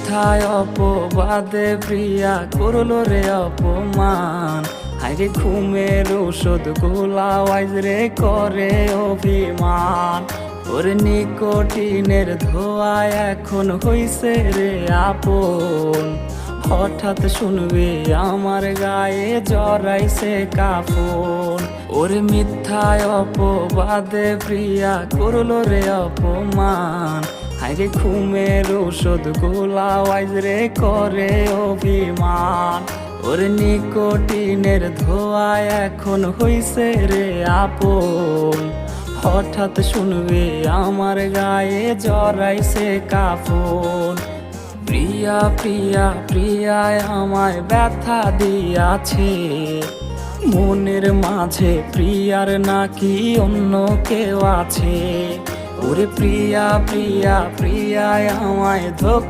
মিথ্যায় অপবাদে প্রিয়া করলো রে অপমান। হায়রে ঘুমের ওষুধ গোলাওয়াইজ রে করে অভিমান। ওর নিকোটিনের ধোঁয়ায় এখন হইছে রে আপন। হঠাৎ শুনবি আমার গায়ে জড়াইছে কাফন। ওর মিথ্যায় অপবাদে প্রিয়া করলো রে অপমান। হায়রে ঘুমের ওষুধ গোলাওয়াইজ রে করে অভিমান। ওর নিকোটিনের ধোঁয়ায় এখন হইছে রে আপন। হঠাৎ শুনবি আমার গায়ে জড়াইছে কাফন। প্রিয়া প্রিয়া প্রিয়ায় আমায় ব্যথা দিয়াছে। মনের মাঝে প্রিয়ার নাকি অন্য কেউ আছে। ওরে প্রিয়া প্রিয়া প্রিয়ায় আমায় ধোঁকা